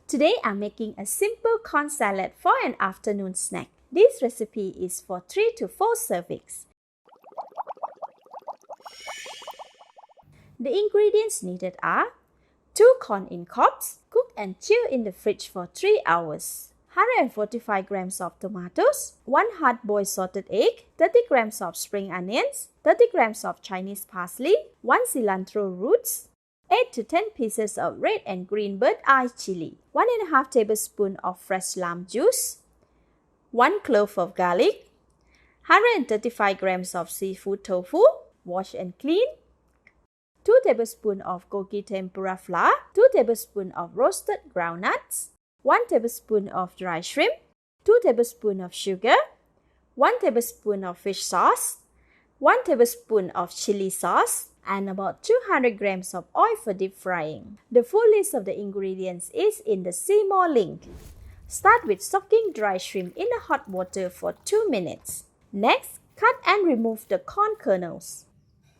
Today I'm making a simple corn salad for an afternoon snack. This recipe is for 3 to 4 servings. The ingredients needed are 2 corn in cobs, cook and chill in the fridge for 3 hours. 145 grams of tomatoes, 1 hard-boiled salted egg, 30 grams of spring onions, 30 grams of Chinese parsley, 1 cilantro roots, 8 to 10 pieces of red and green bird eye chili, 1.5 tablespoons of fresh lime juice, 1 clove of garlic, 135 grams of seafood tofu, wash and clean, 2 tablespoons of gogi tempura flour, 2 tablespoons of roasted groundnuts, 1 tablespoon of dry shrimp, 2 tablespoons of sugar, 1 tablespoon of fish sauce, 1 tablespoon of chili sauce, and about 200 grams of oil for deep frying. The full list of the ingredients is in the See More link. Start with soaking dry shrimp in the hot water for 2 minutes. Next, cut and remove the corn kernels.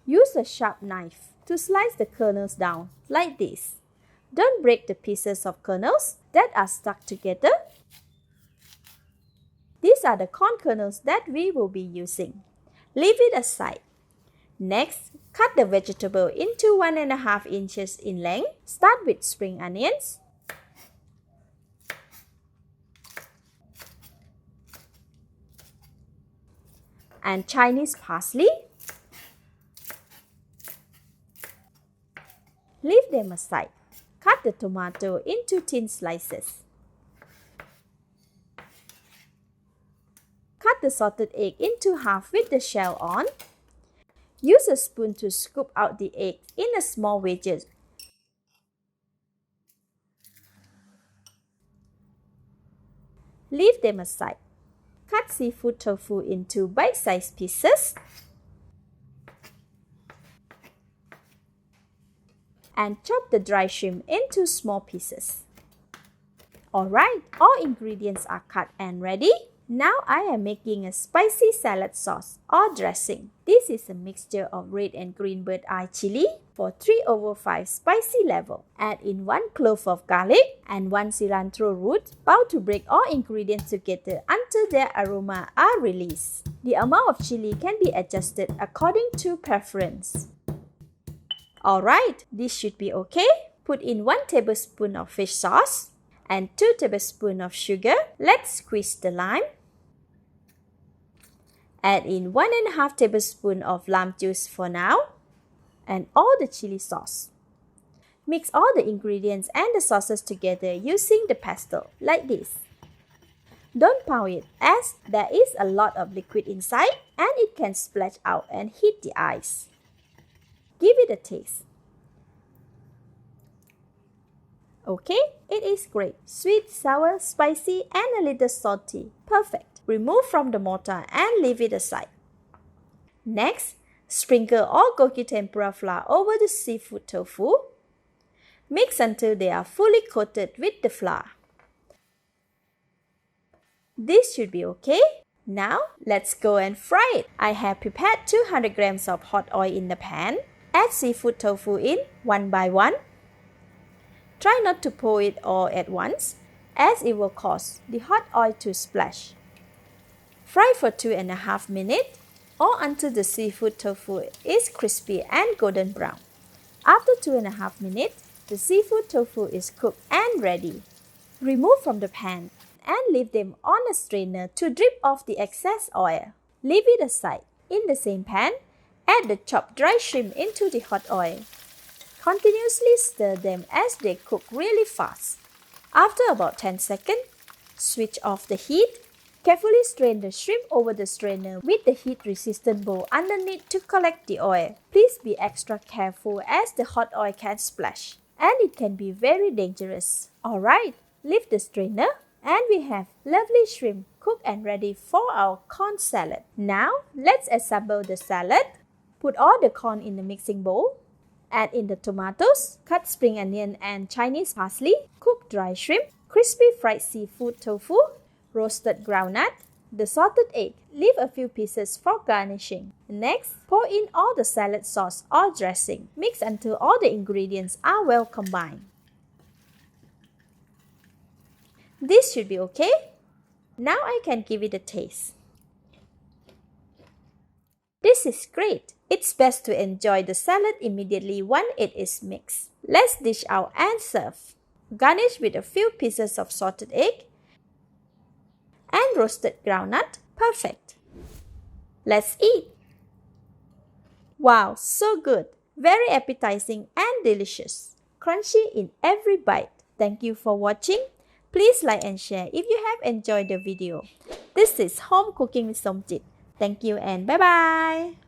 Use a sharp knife to slice the kernels down like this. Don't break the pieces of kernels that are stuck together. These are the corn kernels that we will be using. Leave it aside. Next, cut the vegetable into 1.5 inches in length. Start with spring onions, and Chinese parsley. Leave them aside. Cut the tomato into thin slices. Cut the salted egg into half with the shell on. Use a spoon to scoop out the egg in a small wedges. Leave them aside. Cut seafood tofu into bite-sized pieces. And chop the dry shrimp into small pieces. Alright, all ingredients are cut and ready. Now I am making a spicy salad sauce or dressing. This is a mixture of red and green bird eye chili for 3/5 spicy level. Add in 1 clove of garlic and 1 cilantro root. About to break all ingredients together until their aroma are released. The amount of chili can be adjusted according to preference. Alright, this should be okay. Put in 1 tablespoon of fish sauce and 2 tablespoons of sugar. Let's squeeze the lime. Add in 1.5 tablespoons of lime juice for now and all the chili sauce. Mix all the ingredients and the sauces together using the pestle like this. Don't pound it as there is a lot of liquid inside and it can splash out and hit the eyes. Give it a taste. Okay, it is great. Sweet, sour, spicy, and a little salty. Perfect. Remove from the mortar and leave it aside. Next, sprinkle all gogi tempura flour over the seafood tofu. Mix until they are fully coated with the flour. This should be okay. Now, let's go and fry it. I have prepared 200 grams of hot oil in the pan. Add seafood tofu in one by one. Try not to pour it all at once, as it will cause the hot oil to splash. Fry for 2.5 minutes or until the seafood tofu is crispy and golden brown. After 2.5 minutes, the seafood tofu is cooked and ready. Remove from the pan and leave them on a strainer to drip off the excess oil. Leave it aside. In the same pan, add the chopped dry shrimp into the hot oil. Continuously stir them as they cook really fast. After about 10 seconds, switch off the heat. Carefully strain the shrimp over the strainer with the heat-resistant bowl underneath to collect the oil. Please be extra careful as the hot oil can splash and it can be very dangerous. Alright, leave the strainer and we have lovely shrimp cooked and ready for our corn salad. Now, let's assemble the salad. Put all the corn in the mixing bowl. Add in the tomatoes, cut spring onion and Chinese parsley, cooked dry shrimp, crispy fried seafood tofu, roasted groundnut, the salted egg. Leave a few pieces for garnishing. Next, pour in all the salad sauce or dressing. Mix until all the ingredients are well combined. This should be okay. Now I can give it a taste. This is great. It's best to enjoy the salad immediately when it is mixed. Let's dish out and serve. Garnish with a few pieces of salted egg and roasted groundnut. Perfect. Let's eat. Wow, so good. Very appetizing and delicious. Crunchy in every bite. Thank you for watching. Please like and share if you have enjoyed the video. This is Home Cooking with Somjit. Thank you and bye-bye.